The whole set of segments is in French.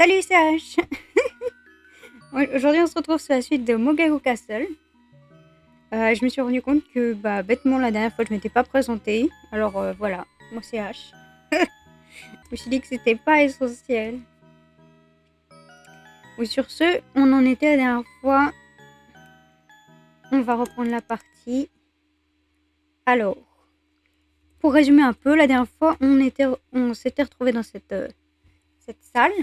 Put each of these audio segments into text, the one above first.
Salut CH. Aujourd'hui on se retrouve sur la suite de Mogago Castle. Je me suis rendu compte que bêtement la dernière fois je m'étais pas présentée. Alors voilà, moi c'est H. Je me suis dit que c'était pas essentiel. Oui, sur ce, on en était la dernière fois. On va reprendre la partie. Alors, pour résumer un peu, la dernière fois on s'était retrouvé dans cette salle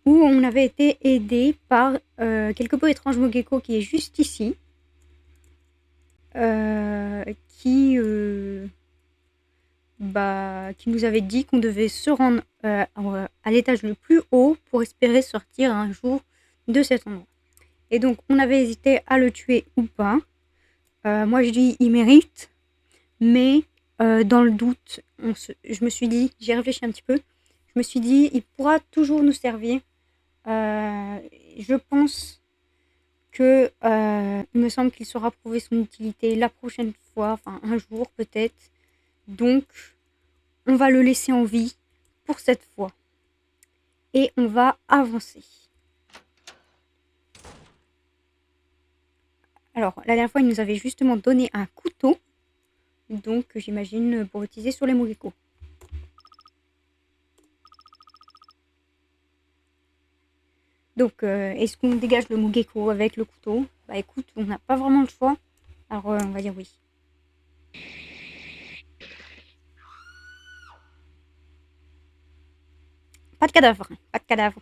où on avait été aidé par quelque peu étrange Mogeko qui est juste ici. Qui nous avait dit qu'on devait se rendre à l'étage le plus haut pour espérer sortir un jour de cet endroit. Et donc, on avait hésité à le tuer ou pas. Moi, je dis il mérite, mais dans le doute, je me suis dit, j'ai réfléchi un petit peu, je me suis dit, il pourra toujours nous servir. Je pense que il me semble qu'il saura prouver son utilité la prochaine fois, enfin un jour peut-être. Donc, on va le laisser en vie pour cette fois. Et on va avancer. Alors, la dernière fois, il nous avait justement donné un couteau. Donc, j'imagine pour utiliser sur les Mogeko. Donc, est-ce qu'on dégage le Mogeko avec le couteau? Bah écoute, on n'a pas vraiment le choix. Alors, on va dire oui. Pas de cadavre, hein, pas de cadavre.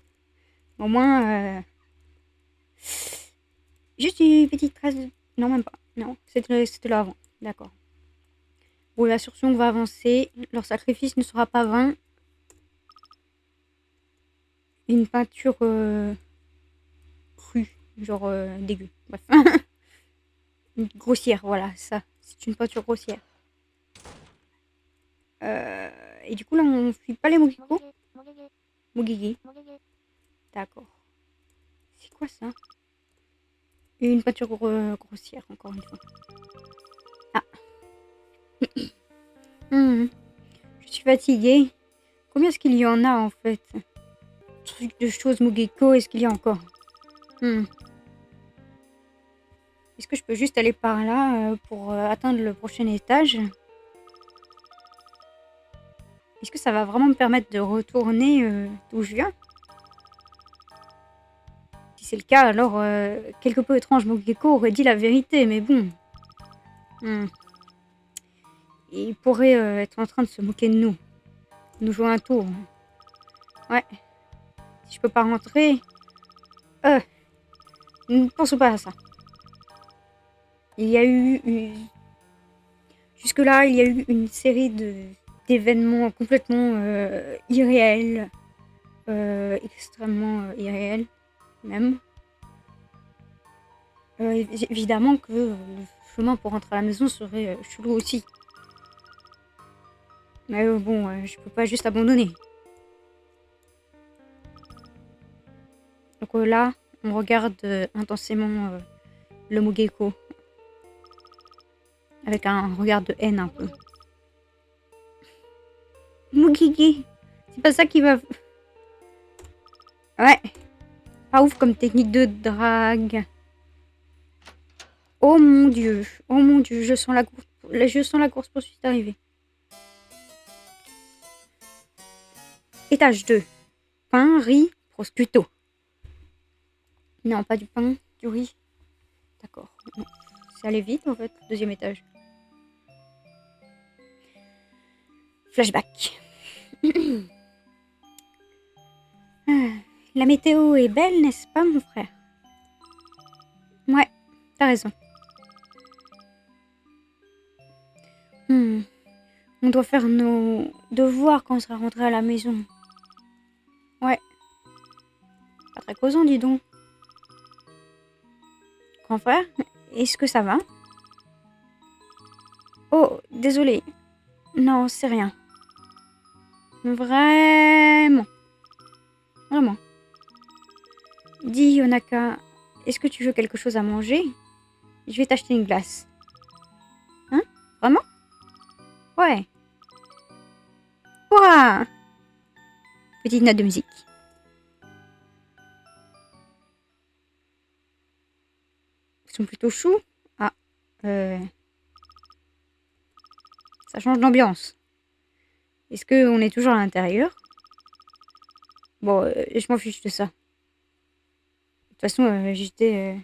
Au moins, juste une petite trace de... Non, même pas. Non, c'était là avant. D'accord. Bon, la sursion va avancer. Leur sacrifice ne sera pas vain. Une peinture crue, genre dégueu. Bref. Grossière, voilà, ça. C'est une peinture grossière. Et du coup, là, on fuit pas les Mogeko. Mogege. D'accord. C'est quoi ça? Une peinture grossière, encore une fois. Ah. Je suis fatiguée. Combien est-ce qu'il y en a, en fait? Truc de choses Mogeko, est-ce qu'il y a encore? Est-ce que je peux juste aller par là pour atteindre le prochain étage? Est-ce que ça va vraiment me permettre de retourner d'où je viens? Si c'est le cas, alors quelque peu étrange, Mogeko aurait dit la vérité, mais bon. Il pourrait être en train de se moquer de nous. Nous jouer un tour. Ouais. Si je peux pas rentrer... ne pensons pas à ça. Il y a eu... Jusque-là, il y a eu une série d'événements complètement irréels. Extrêmement irréels, même. Évidemment que le chemin pour rentrer à la maison serait chelou aussi. Mais bon, je peux pas juste abandonner. Donc là, on regarde intensément le Mogeko. Avec un regard de haine un peu. Mogege, c'est pas ça qui va... Ouais. Pas ouf comme technique de drague. Oh mon dieu, je sens la course poursuite arriver. Étage 2. Pain, riz, prosciutto. Non, pas du pain, du riz. D'accord. C'est allé vite en fait, deuxième étage. Flashback. La météo est belle, n'est-ce pas mon frère? Ouais, t'as raison. On doit faire nos devoirs quand on sera rentré à la maison. Ouais. Pas très causant, dis donc. Grand frère, est-ce que ça va? Oh, désolé. Non, c'est rien. Vraiment. Vraiment. Dis, Yonaka, est-ce que tu veux quelque chose à manger? Je vais t'acheter une glace. Hein? Vraiment? Ouais. Ouah! Petite note de musique. Ils sont plutôt choux. Ah, ça change d'ambiance. Est-ce qu'on est toujours à l'intérieur? Bon, je m'en fiche de ça. De toute façon, j'étais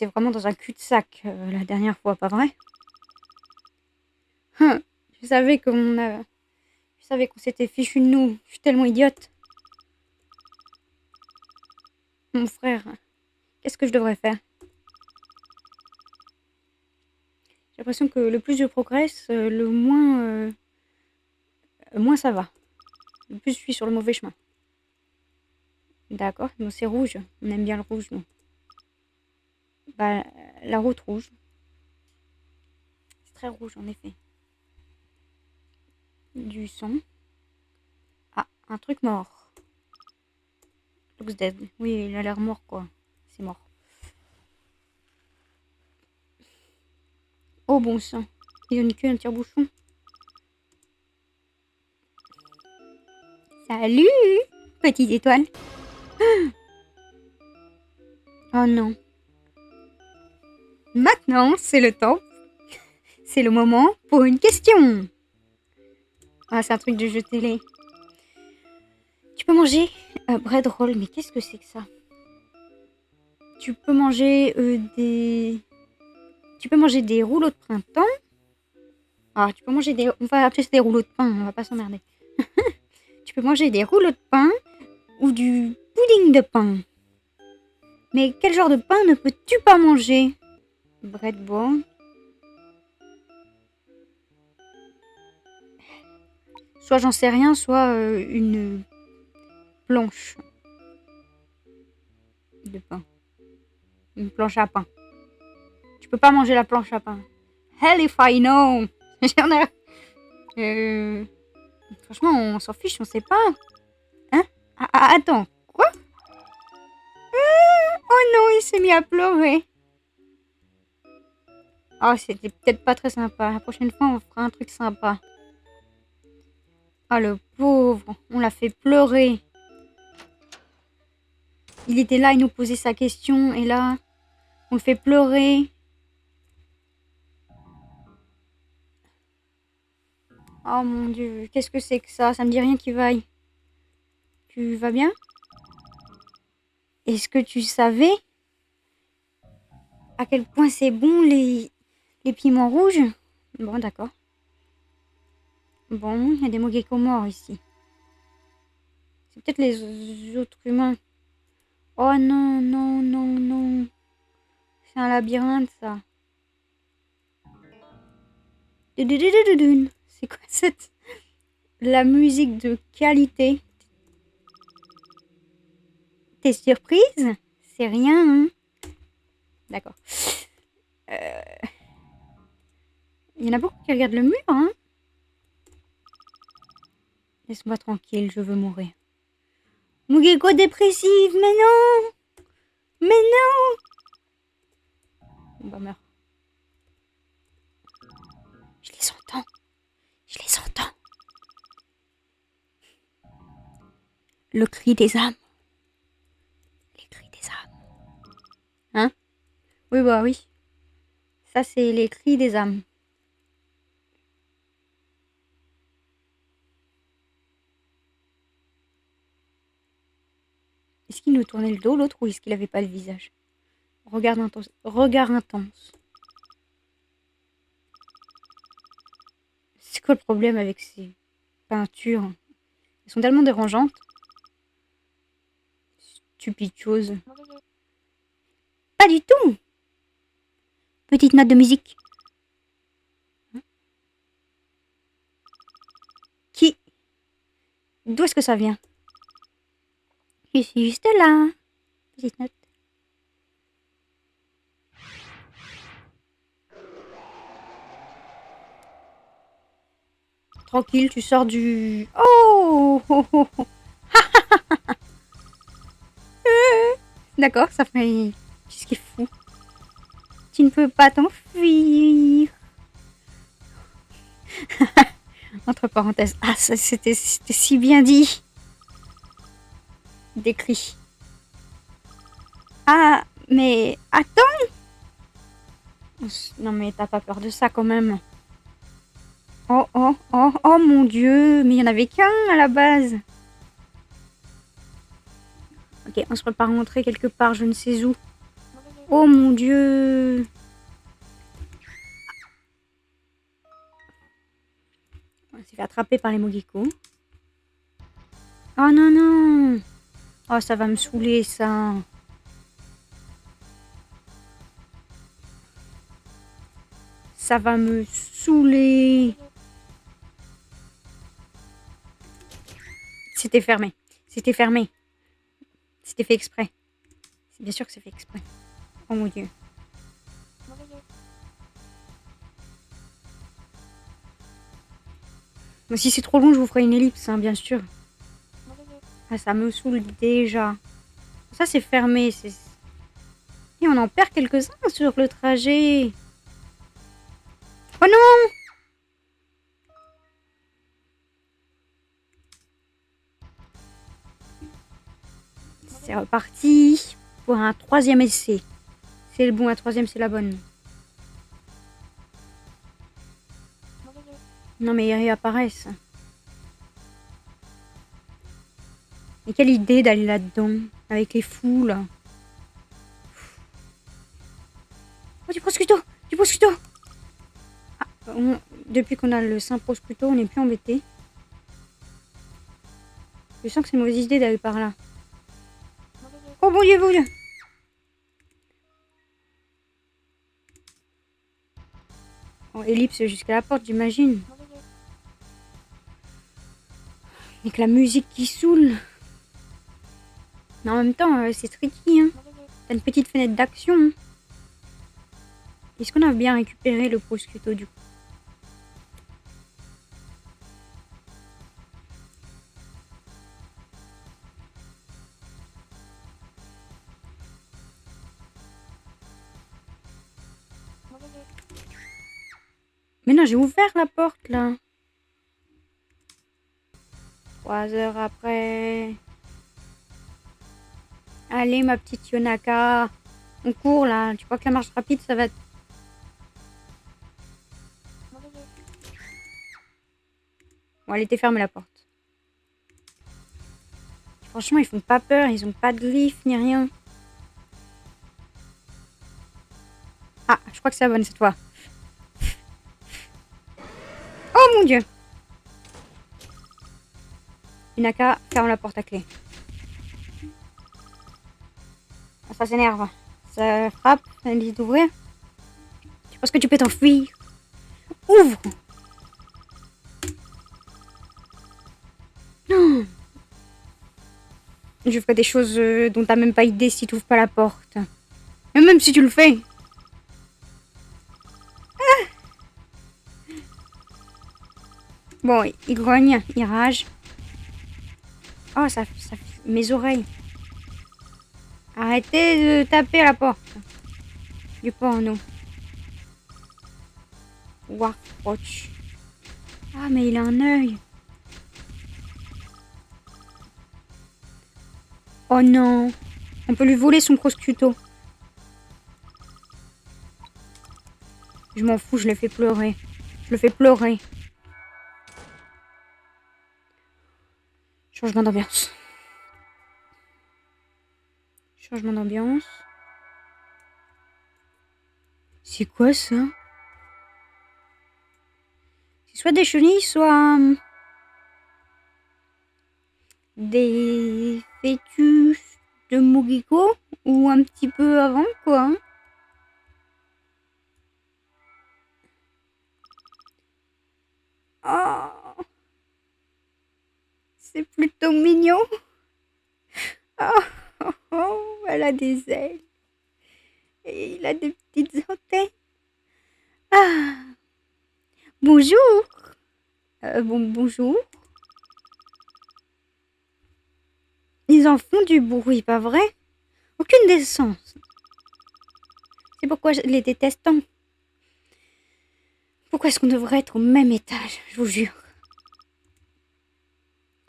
vraiment dans un cul-de-sac la dernière fois, pas vrai? Hum, Je savais je savais qu'on s'était fichu de nous. Je suis tellement idiote. Mon frère, qu'est-ce que je devrais faire? J'ai l'impression que le plus je progresse, le moins ça va. Le plus je suis sur le mauvais chemin. D'accord, donc c'est rouge. On aime bien le rouge, nous. Bah, la route rouge. C'est très rouge, en effet. Du sang. Ah, un truc mort. Looks dead. Oui, il a l'air mort, quoi. C'est mort. Oh, bon sang. Il donne que un tire-bouchon. Salut, petite étoile. Oh non. Maintenant, c'est le temps. C'est le moment pour une question. Ah, c'est un truc de jeu télé. Tu peux manger bread roll, mais qu'est-ce que c'est que ça? Tu peux manger Tu peux manger des rouleaux de printemps. Ah, tu peux manger des... On va appeler ça des rouleaux de pain, on va pas s'emmerder. Tu peux manger des rouleaux de pain ou du pudding de pain. Mais quel genre de pain ne peux-tu pas manger? Bread ball. Soit j'en sais rien, soit une planche de pain. Une planche à pain. Tu peux pas manger la planche à pain. Hell if I know. J'en ai... Franchement, on s'en fiche, on sait pas. Hein? Attends, quoi? Oh non, il s'est mis à pleurer. Oh, c'était peut-être pas très sympa. La prochaine fois, on fera un truc sympa. Ah, le pauvre, on l'a fait pleurer. Il était là, il nous posait sa question, et là, on le fait pleurer. Oh mon Dieu, qu'est-ce que c'est que ça? Ça me dit rien qui vaille. Tu vas bien? Est-ce que tu savais à quel point c'est bon les piments rouges? Bon, d'accord. Bon, il y a des mogekos morts ici. C'est peut-être les autres humains. Oh non, non, non, non. C'est un labyrinthe, ça. C'est quoi cette... La musique de qualité. T'es surprise? C'est rien, hein? D'accord. Il y en a beaucoup qui regardent le mur, hein? Laisse-moi tranquille, je veux mourir. Mugeko dépressive, mais non! Mais non! Bah meurs. Je les entends. Je les entends. Le cri des âmes. Les cris des âmes. Hein? Oui, bah oui. Ça, c'est les cris des âmes. Est-ce qu'il nous tournait le dos, l'autre, ou est-ce qu'il avait pas le visage? Regard intense. Regard intense. C'est quoi le problème avec ces peintures? Elles sont tellement dérangeantes. Stupide chose. Pas du tout. Petite note de musique. Qui? D'où est-ce que ça vient? Je suis juste là. Petite note. Tranquille, tu sors du... Oh, oh, oh, oh. D'accord, ça fait... Qu'est-ce qu'il fout? Tu ne peux pas t'enfuir. Entre parenthèses. Ah, c'était si bien dit. Décrit. Ah, mais attends. Non mais t'as pas peur de ça quand même. Oh, oh, oh, oh mon Dieu. Mais il y en avait qu'un à la base. Ok, on se prépare à rentrer quelque part, je ne sais où. Oh mon Dieu. On s'est fait attraper par les Mogiko. Oh non, non. Oh, ça va me saouler, ça. Ça va me saouler. C'était fermé. C'était fermé. C'était fait exprès. C'est bien sûr que c'est fait exprès. Oh mon Dieu. Mais si c'est trop long, je vous ferai une ellipse, hein, bien sûr. Ah, ça me saoule déjà. Ça, c'est fermé. Et on en perd quelques-uns sur le trajet. Oh non! C'est reparti pour un 3e essai. C'est le bon, un 3e, c'est la bonne. Non, mais ils réapparaissent. Mais quelle idée d'aller là-dedans, avec les fous, là. Oh, du prosciutto! Du prosciutto! Ah, depuis qu'on a le Saint prosciutto, on n'est plus embêté. Je sens que c'est une mauvaise idée d'aller par là. Oh mon Dieu, mon Dieu! Oh, ellipse jusqu'à la porte, j'imagine. Avec la musique qui saoule. Mais en même temps, c'est tricky, hein. T'as une petite fenêtre d'action. Hein. Est-ce qu'on a bien récupéré le prosciutto du coup? Mais non, j'ai ouvert la porte là. 3 heures après. Allez, ma petite Yonaka. On court là. Tu crois que la marche rapide, ça va. Bon, elle était fermée la porte. Franchement, ils font pas peur. Ils ont pas de griffe ni rien. Ah, je crois que c'est la bonne cette fois. Oh mon Dieu! Yonaka, ferme la porte à clé. Ça s'énerve. Ça frappe, elle dit d'ouvrir. Tu penses que tu peux t'enfuir? Ouvre! Non! Je ferai des choses dont t'as même pas idée si tu ouvres pas la porte. Et même si tu le fais. Ah! Bon, il grogne, il rage. Oh, ça mes oreilles. Arrêtez de taper à la porte. Du porno. Warwatch. Ah, mais il a un œil. Oh non. On peut lui voler son prosciutto. Je m'en fous, je le fais pleurer. Je le fais pleurer. Changement d'ambiance. Changement d'ambiance. C'est quoi ça? C'est soit des chenilles, soit des fœtus de Mogiko ou un petit peu avant quoi. Hein. Oh, c'est plutôt mignon. Oh, oh, oh, elle a des ailes. Et il a des petites antennes. Ah, bonjour. Bonjour. Ils en font du bruit, pas vrai? Aucune décence. C'est pourquoi je les déteste tant. Pourquoi est-ce qu'on devrait être au même étage, je vous jure?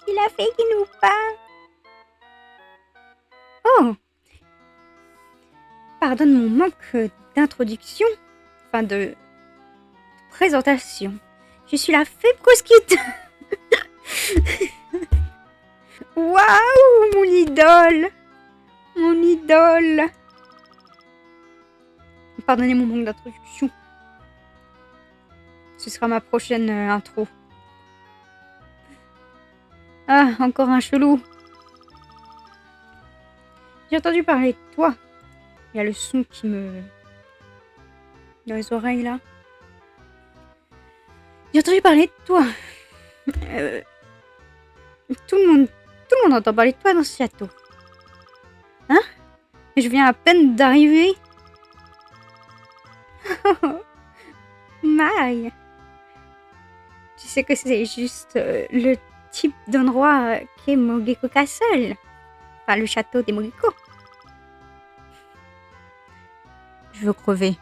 Il a fait qu'il nous parle. Oh, pardonne mon manque d'introduction. fin de présentation. Je suis la fée proscrite. Waouh, mon idole. Mon idole. Pardonnez mon manque d'introduction. Ce sera ma prochaine intro. Ah, encore un chelou. J'ai entendu parler de toi. Il y a le son qui me... dans les oreilles, là. J'ai entendu parler de toi. Tout le monde entend parler de toi dans ce château. Hein? Je viens à peine d'arriver. Maï. Tu sais que c'est juste le type d'endroit qu'est Mogeko Castle. Enfin, le château des Mogeko. Je veux crever.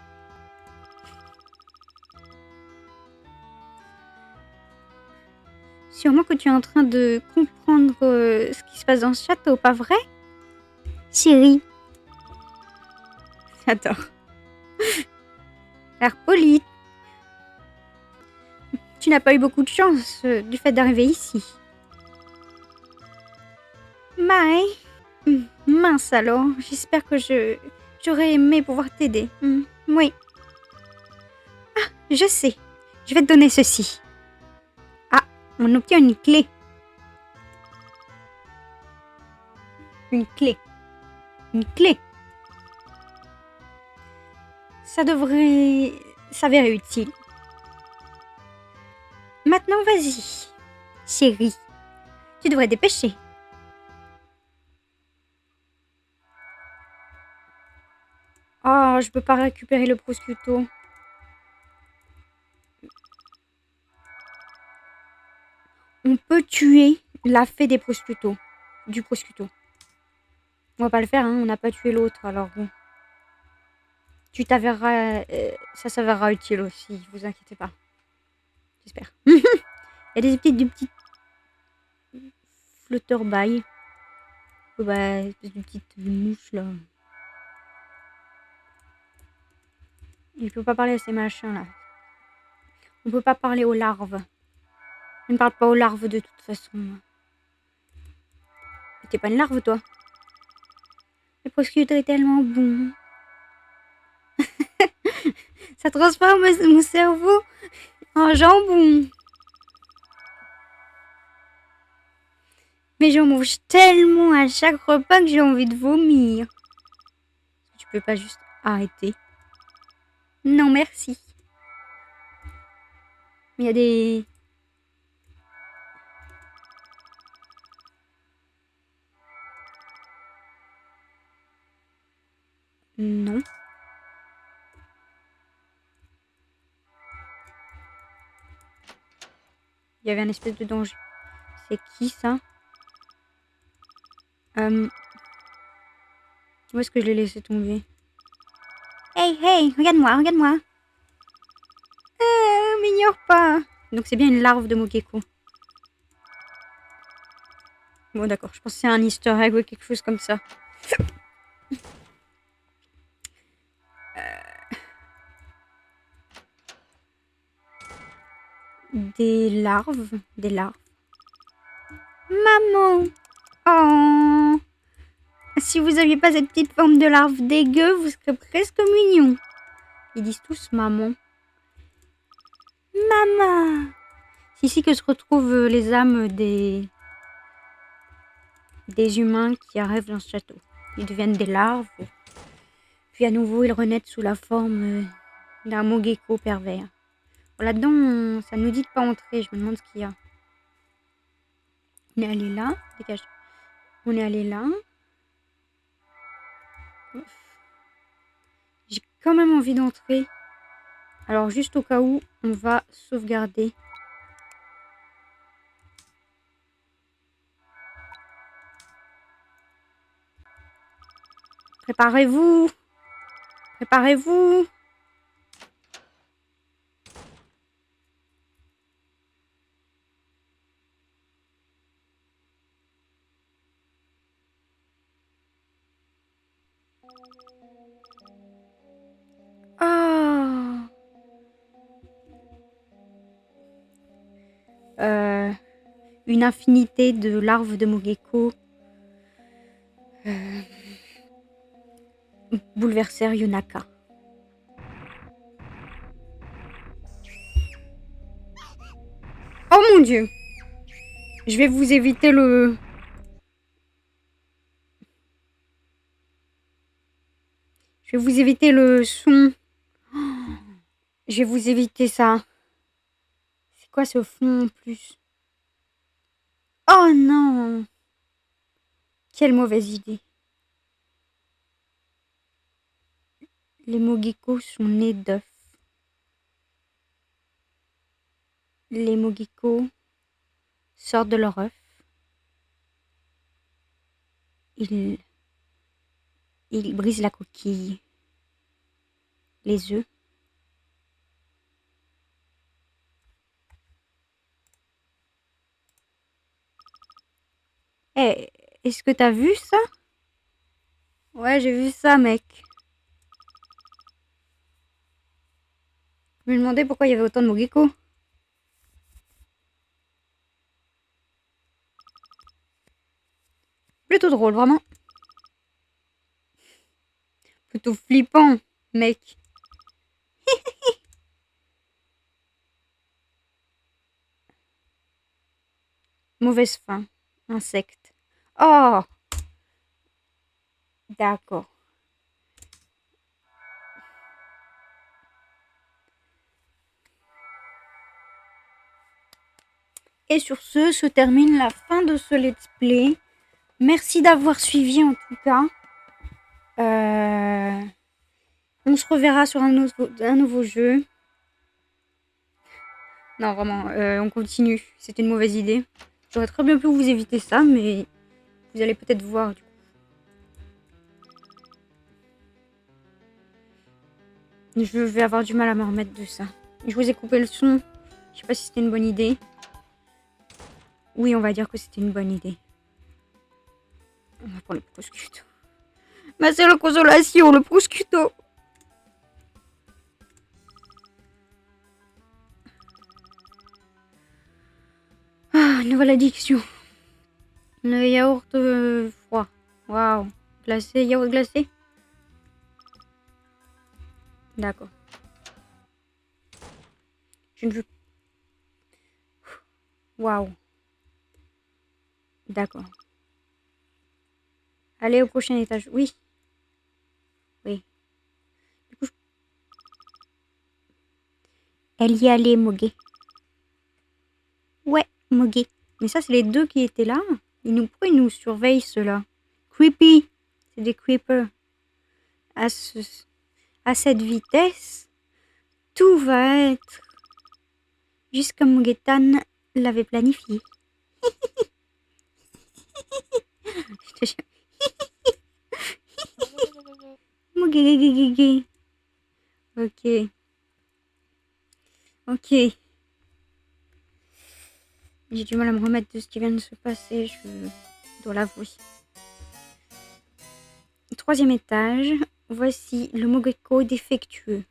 Sûrement que tu es en train de comprendre ce qui se passe dans ce château, pas vrai? Chérie. J'adore. L'air poli. Tu n'as pas eu beaucoup de chance du fait d'arriver ici. Mai. Mince alors, j'espère que j'aurais aimé pouvoir t'aider. Oui. Ah, je sais. Je vais te donner ceci. Ah, on obtient une clé. Une clé. Une clé. Ça devrait s'avérer utile. Maintenant, vas-y. Chérie, tu devrais dépêcher. Oh, je peux pas récupérer le prosciutto. On peut tuer la fée des prosciutto. Du prosciutto. On va pas le faire, hein. On n'a pas tué l'autre, alors bon. Tu t'avéreras... ça s'avérera utile aussi, vous inquiétez pas. J'espère. Il y a des petits flutterby. Oh bah, espèce de petites mouches là. Il faut pas parler à ces machins là. On peut pas parler aux larves. Je ne parle pas aux larves de toute façon. T'es pas une larve toi. Le prosciutto est tellement bon. Ça transforme mon cerveau en jambon. Mais j'en mange tellement à chaque repas que j'ai envie de vomir. Tu peux pas juste arrêter? Non, merci. Il y a des... Non. Il y avait un espèce de danger. C'est qui ça? Où est-ce que je l'ai laissé tomber? Hey, hey, regarde-moi, regarde-moi. M'ignore pas. Donc c'est bien une larve de Mogeko. Bon d'accord, je pense que c'est un easter egg ou quelque chose comme ça. Des larves. Des larves. Maman. Oh. Si vous aviez pas cette petite forme de larve dégueu, vous serez presque mignon. Ils disent tous maman. Maman. C'est ici que se retrouvent les âmes des humains qui arrivent dans ce château. Ils deviennent des larves. Puis à nouveau, ils renaissent sous la forme d'un Mogeko pervers. Bon, là-dedans, ça nous dit de pas entrer. Je me demande ce qu'il y a. On est allé là. Dégage. On est allé là. J'ai quand même envie d'entrer. Alors, juste au cas où, on va sauvegarder. Préparez-vous. Préparez-vous. Ah. une infinité de larves de Mogeko bouleversèrent Yonaka. Oh mon dieu! Je vais vous éviter le... Je vais vous éviter le son. Je vais vous éviter ça. C'est quoi ce fond en plus? Oh non! Quelle mauvaise idée. Les Mogeko sont nés d'œufs. Les Mogeko sortent de leur œuf. Ils brisent la coquille. Les œufs. Eh, est-ce que t'as vu ça? Ouais, j'ai vu ça, mec. Je me demandais pourquoi il y avait autant de Mogeko. Plutôt drôle, vraiment. Plutôt flippant, mec. Mauvaise fin. Insecte. Oh! D'accord. Et sur ce se termine la fin de ce let's play. Merci d'avoir suivi en tout cas. On se reverra sur un nouveau jeu. Non, vraiment, on continue. C'était une mauvaise idée. J'aurais très bien pu vous éviter ça, mais vous allez peut-être voir du coup. Je vais avoir du mal à me remettre de ça. Je vous ai coupé le son. Je sais pas si c'était une bonne idée. Oui, on va dire que c'était une bonne idée. On va prendre le prosciutto. Ma seule consolation, le prosciutto. Ah, nouvelle addiction. Le yaourt froid. Waouh. Glacé, yaourt glacé. D'accord. Je ne veux... Waouh. D'accord. Allez au prochain étage. Oui. Oui. Du coup, elle y allait, Mogué. Ouais, Mogué. Mais ça, c'est les deux qui étaient là. Pourquoi ils nous surveillent, ceux-là? Creepy. C'est des creepers. À cette vitesse, tout va être juste comme Mugetan l'avait planifié. Je te jure. Mugegegege. Ok. Ok. J'ai du mal à me remettre de ce qui vient de se passer, je dois l'avouer. 3e étage. Voici le Mogeko défectueux.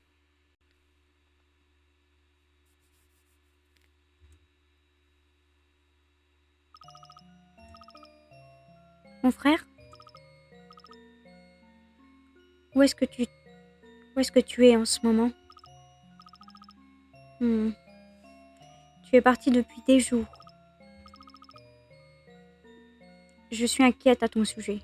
Mon frère? Où est-ce que tu es en ce moment? Tu es parti depuis des jours. Je suis inquiète à ton sujet.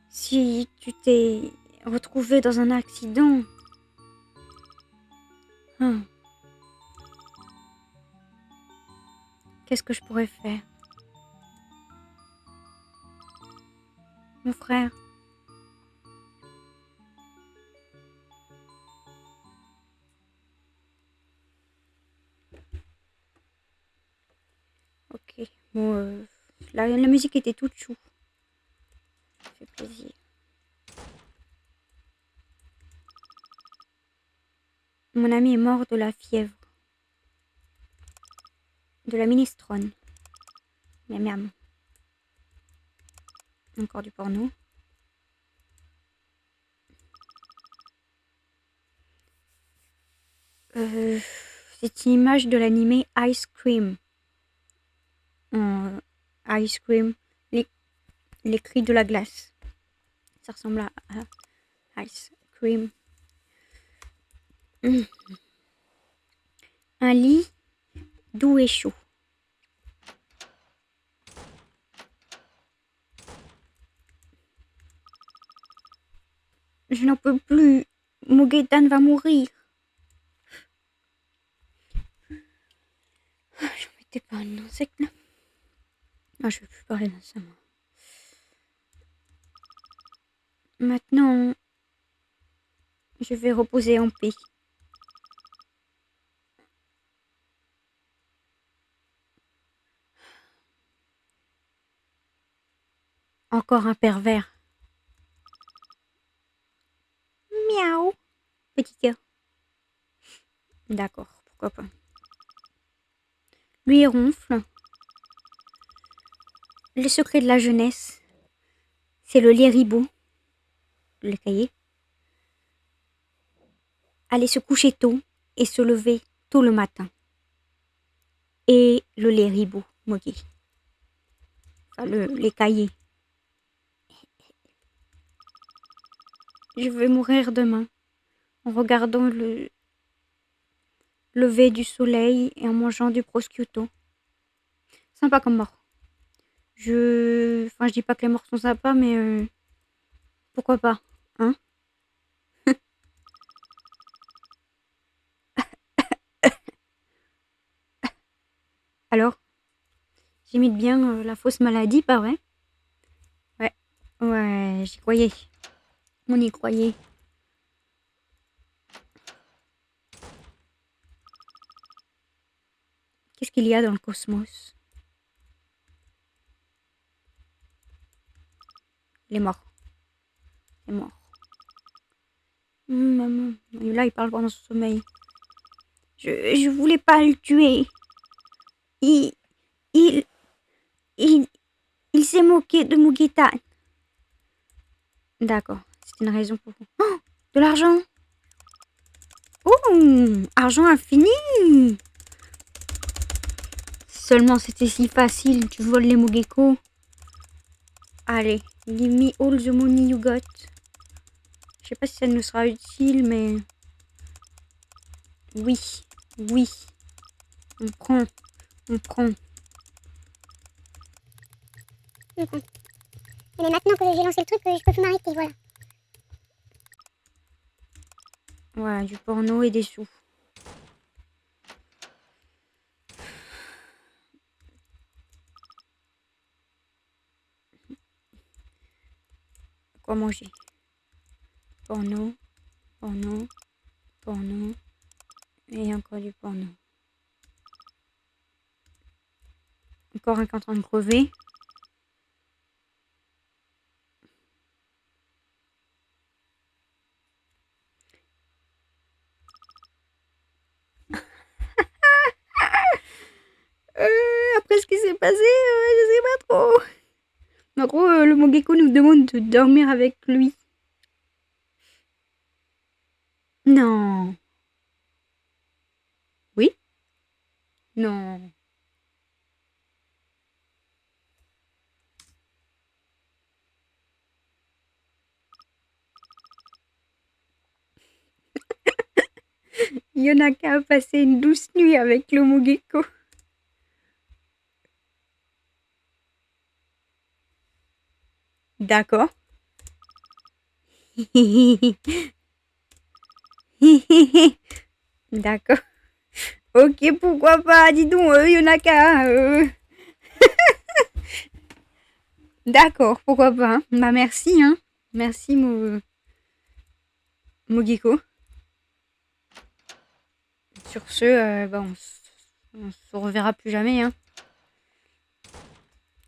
Si tu t'es retrouvé dans un accident... Qu'est-ce que je pourrais faire? Mon frère. Ok. Bon, la musique était toute chou. Ça fait plaisir. Mon ami est mort de la fièvre. De la minestrone. Miam miam. Encore du porno. C'est une image de l'animé Ice Cream. Ice Cream, les, les cris de la glace. Ça ressemble à Ice Cream. Un lit doux et chaud. Je n'en peux plus. Mugetan va mourir. Je m'étais pas un insecte là. Ah, je ne veux plus parler de ça, moi. Maintenant, je vais reposer en paix. Encore un pervers. Miaou. Petit cœur. D'accord, pourquoi pas. Lui, il ronfle. Le secret de la jeunesse, c'est le lait ribot. Le cahier. Aller se coucher tôt et se lever tôt le matin. Et le lait ribot, moqué. Enfin, les cahiers. Je vais mourir demain en regardant le lever du soleil et en mangeant du prosciutto. Sympa comme mort. Je dis pas que les morts sont sympas, mais pourquoi pas, hein? Alors, j'imite bien la fausse maladie, pas vrai? Ouais, j'y croyais. On y croyait. Qu'est-ce qu'il y a dans le cosmos? Il est mort. Il est mort. Maman. Et là, il parle pendant son sommeil. Je voulais pas le tuer. Il, il, il s'est moqué de Mugitan. D'accord, c'est une raison pour vous. Oh, de l'argent. Oh, argent infini. Seulement c'était si facile, tu voles les Mogeko. Allez, give me all the money you got. Je sais pas si ça nous sera utile, mais... Oui, oui. On prend, on prend. On prend. Mais maintenant que j'ai lancé le truc, je peux plus m'arrêter, voilà. Voilà, du porno et des sous. Quoi manger? Porno, porno, porno. Et encore du porno. Encore un qui est en train de crever. Après ce qui s'est passé, je sais pas trop. En gros, le Mogeko nous demande de dormir avec lui. Non. Oui? Non. Yonaka a passé une douce nuit avec le Mogeko. D'accord. D'accord. Ok, pourquoi pas, dis donc, Yonaka. D'accord, pourquoi pas. Bah merci, hein. Merci, Mogeko. Sur ce, on se reverra plus jamais, hein.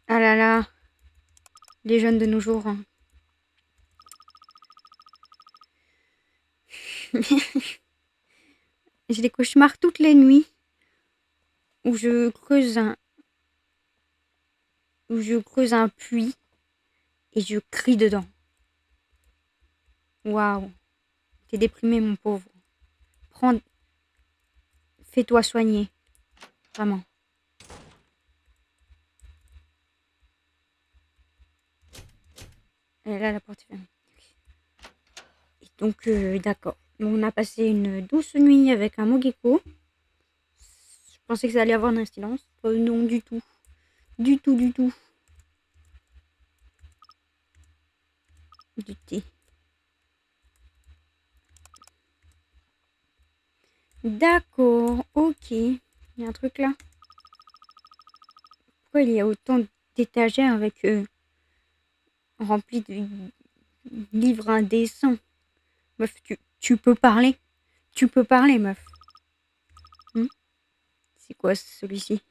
Ah là là. Les jeunes de nos jours. Hein. J'ai des cauchemars toutes les nuits où je creuse un puits et je crie dedans. Waouh, t'es déprimé mon pauvre. Prends Fais-toi soigner. Vraiment. Et là, la porte est fermée. Et donc, d'accord. On a passé une douce nuit avec un Mogeko. Je pensais que ça allait avoir un incidence. Non, du tout. Du tout, du tout. Du thé. D'accord, ok. Il y a un truc là. Pourquoi il y a autant d'étagères avec remplis de livres indécents? Meuf, tu peux parler? Tu peux parler, meuf. C'est quoi celui-ci?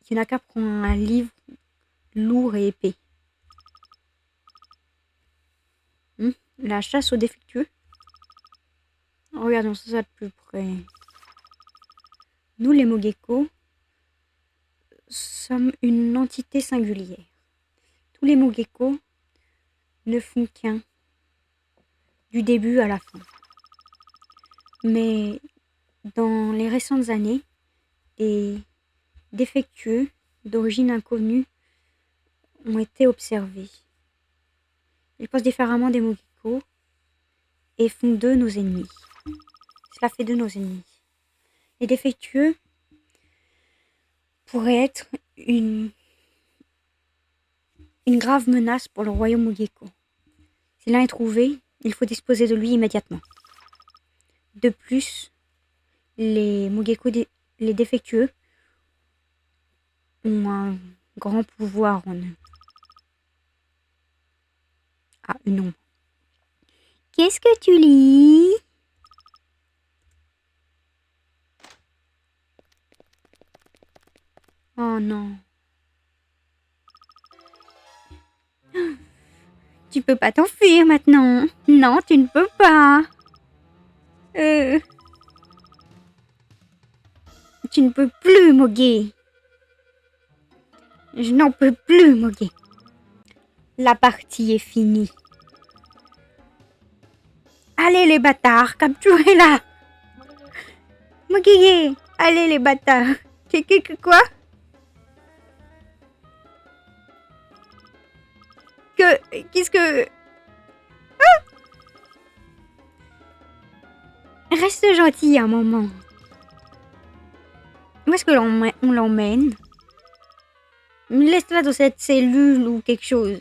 Yonaka prend un livre lourd et épais. La chasse aux défectueux. Regardons ça de plus près. Nous, les Mogeko, sommes une entité singulière. Tous les Mogeko ne font qu'un, du début à la fin. Mais dans les récentes années, des défectueux d'origine inconnue ont été observés. Ils pensent différemment des Mogeko et font d'eux nos ennemis. Cela fait de nos ennemis. Les défectueux pourraient être une grave menace pour le royaume Mogeko. Si l'un est trouvé, il faut disposer de lui immédiatement. De plus, les Mogeko, les défectueux, ont un grand pouvoir en eux. Ah, une ombre. Qu'est-ce que tu lis? Oh non. Tu peux pas t'enfuir maintenant. Non, tu ne peux pas. Tu ne peux plus, Mogué. Je n'en peux plus, Mogué. La partie est finie. Allez les bâtards, capturez-la. Mogué, allez les bâtards. Quoi? Qu'est-ce que... Reste gentil un moment. Où est-ce que on l'emmène? Laisse-la dans cette cellule ou quelque chose.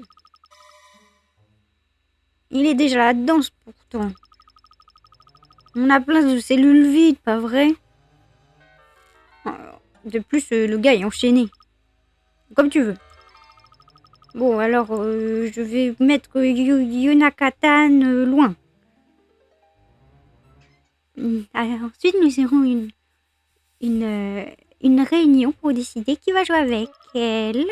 Il est déjà là-dedans pourtant. On a plein de cellules vides, pas vrai? De plus, le gars est enchaîné. Comme tu veux. Bon, alors, je vais mettre Yonaka-tan loin. Alors, ensuite, nous aurons une réunion pour décider qui va jouer avec elle.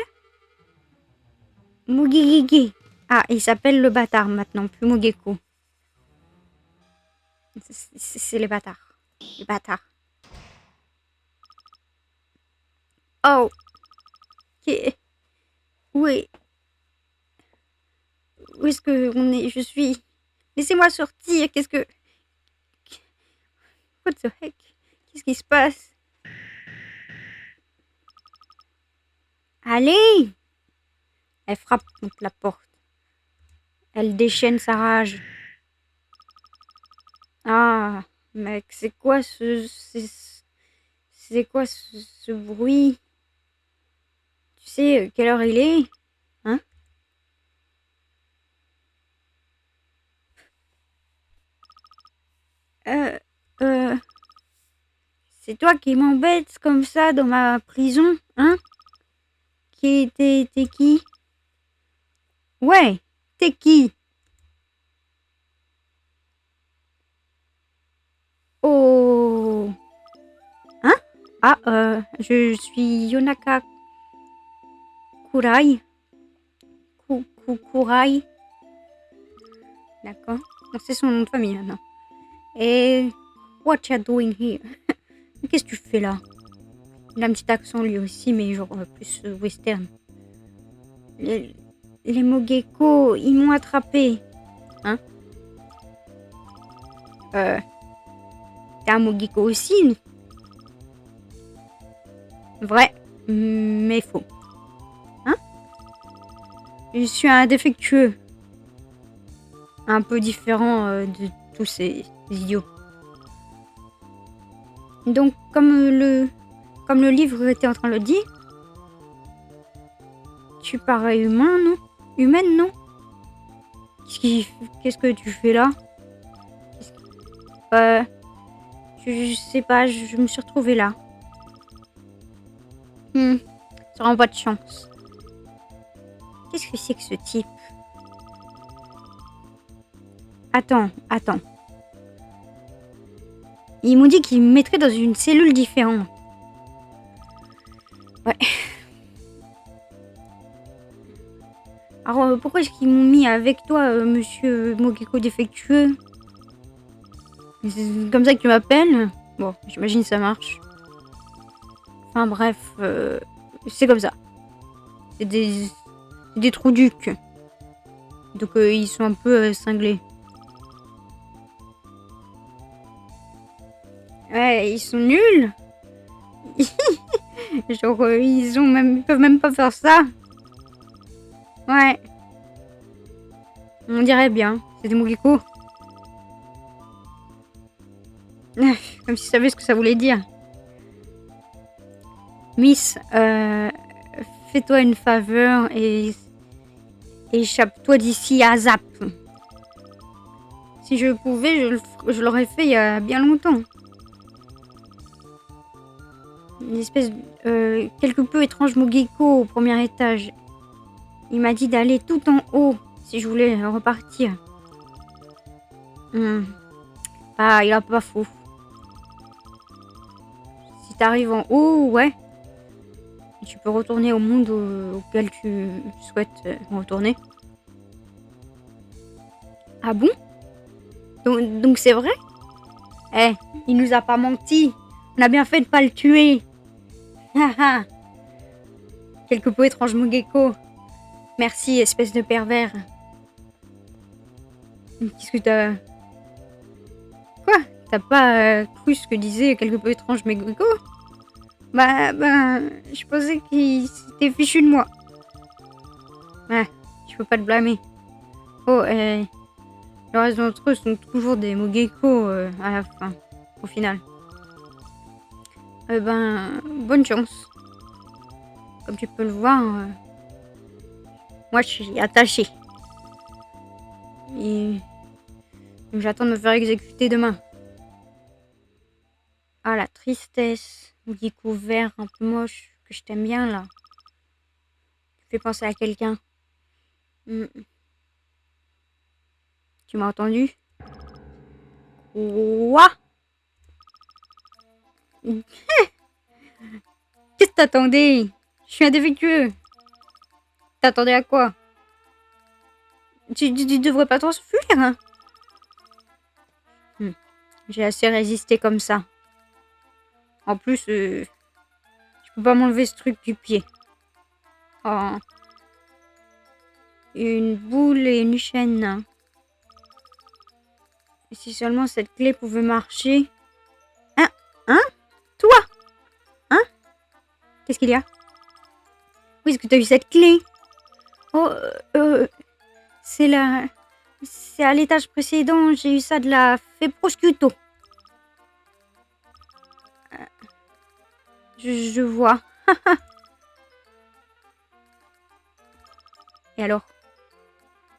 Mugigigi. Ah, il s'appelle le bâtard maintenant, plus Mogeko. C'est les bâtards. Les bâtards. Oh. Oui. Où est-ce que on est? Je suis... Laissez-moi sortir. Qu'est-ce que... What the heck? Qu'est-ce qui se passe? Allez! Elle frappe contre la porte. Elle déchaîne sa rage. Ah, mec, c'est quoi c'est quoi ce bruit? Tu sais quelle heure il est? Hein? C'est toi qui m'embêtes comme ça dans ma prison, hein? T'es qui? Ouais, t'es qui? Oh! Hein? Ah, je suis Yonaka Kurai. Kurai. D'accord. Donc c'est son nom de famille maintenant. Et... What you doing here? Qu'est-ce que tu fais là? Il a un petit accent lui aussi, mais genre plus western. Les Mogeko, ils m'ont attrapé. Hein? T'es un Mogeko aussi. Vrai, mais faux. Hein? Je suis un défectueux. Un peu différent de tous ces idiots. Donc, comme le livre était en train de le dire, tu parais humain, non? Humaine, non? Qu'est-ce que tu fais là? Je sais pas, je me suis retrouvée là. Ça rend pas de chance. Qu'est-ce que c'est que ce type? Attends. Ils m'ont dit qu'ils me mettraient dans une cellule différente. Ouais. Alors, pourquoi est-ce qu'ils m'ont mis avec toi, monsieur Mogeko défectueux? C'est comme ça que tu m'appelles? Bon, j'imagine que ça marche. Enfin bref, c'est comme ça. C'est des trous du cul. Donc ils sont un peu cinglés. Ouais, ils sont nuls. Genre ils peuvent même pas faire ça. Ouais. On dirait bien. C'est des Mogeko. Comme si je savais ce que ça voulait dire. Miss, fais-toi une faveur et échappe-toi d'ici à Zap. Si je pouvais, je l'aurais fait il y a bien longtemps. Une espèce quelque peu étrange Mogeko au premier étage. Il m'a dit d'aller tout en haut si je voulais repartir. Ah, il a pas faux. Si t'arrives en haut, ouais. Tu peux retourner au monde auquel tu souhaites retourner. Ah bon? Donc c'est vrai? Eh, il nous a pas menti. On a bien fait de pas le tuer. Haha. Quelque peu étrange Mogeko. Merci, espèce de pervers. Qu'est-ce que t'as... Quoi? T'as pas cru ce que disait quelque peu étrange Mogeko? Bah, je pensais qu'il s'était fichu de moi. Ouais, je peux pas te blâmer. Oh, le reste d'entre eux sont toujours des Mogeko à la fin, au final. Bonne chance. Comme tu peux le voir, moi je suis attachée. Et j'attends de me faire exécuter demain. Ah, la tristesse. Mogeko vert un peu moche, que je t'aime bien là. Tu fais penser à quelqu'un. Tu m'as entendu? Quoi? Qu'est-ce que t'attendais? Je suis un défectueux. T'attendais à quoi? Tu devrais pas t'enfuir, hein? J'ai assez résisté comme ça. En plus, je peux pas m'enlever ce truc du pied. Oh. Une boule et une chaîne. Et si seulement cette clé pouvait marcher. Hein? Toi? Hein? Qu'est-ce qu'il y a? Où est-ce que t'as eu cette clé? Oh, c'est à l'étage précédent, j'ai eu ça de la fée prosciutto. Je vois. Et alors?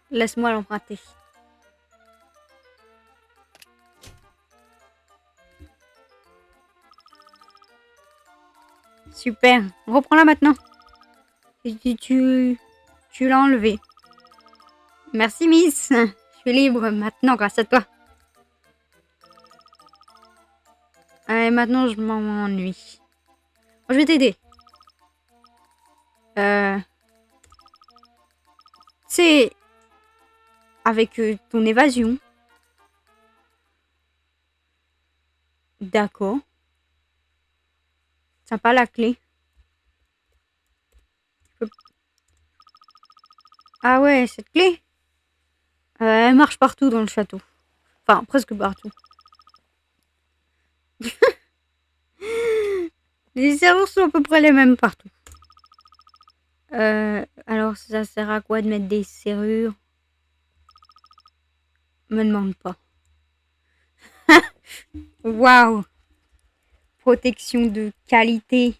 Laisse-moi l'emprunter. Super. Reprends-la maintenant. Tu l'as enlevé. Merci, Miss. Je suis libre maintenant grâce à toi. Et maintenant, je m'ennuie. Je vais t'aider. C'est avec ton évasion. D'accord. Sympa la clé. Ah ouais, cette clé, elle marche partout dans le château. Enfin, presque partout. Les serrures sont à peu près les mêmes partout. Alors, ça sert à quoi de mettre des serrures? Me demande pas. Waouh! Protection de qualité.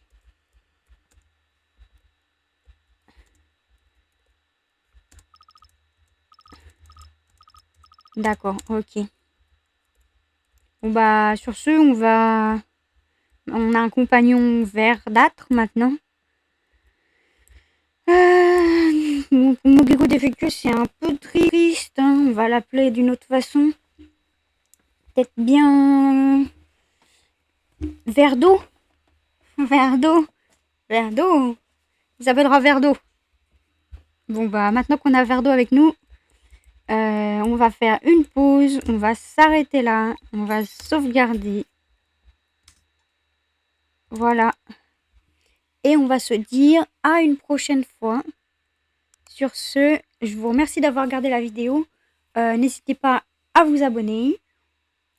D'accord, ok. Bon bah, sur ce, on a un compagnon verdâtre maintenant. Mon Moguro défectueux, c'est un peu triste, hein. On va l'appeler d'une autre façon. Peut-être bien... Verre d'eau. Verre d'eau. Verre d'eau. Il s'appellera Verre d'eau. Bon bah, maintenant qu'on a Verre d'eau avec nous, on va faire une pause. On va s'arrêter là. On va sauvegarder. Voilà. Et on va se dire à une prochaine fois. Sur ce, je vous remercie d'avoir regardé la vidéo. N'hésitez pas à vous abonner,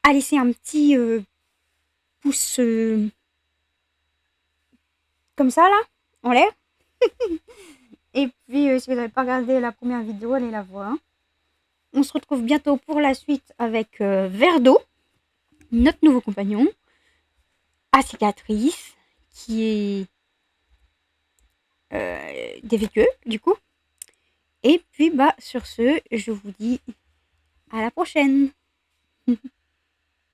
à laisser un petit pouce comme ça là, en l'air. Et puis si vous n'avez pas regardé la première vidéo, allez la voir. On se retrouve bientôt pour la suite avec Verre d'eau, notre nouveau compagnon, à cicatrice, qui est défectueux du coup. Et puis bah sur ce, je vous dis à la prochaine.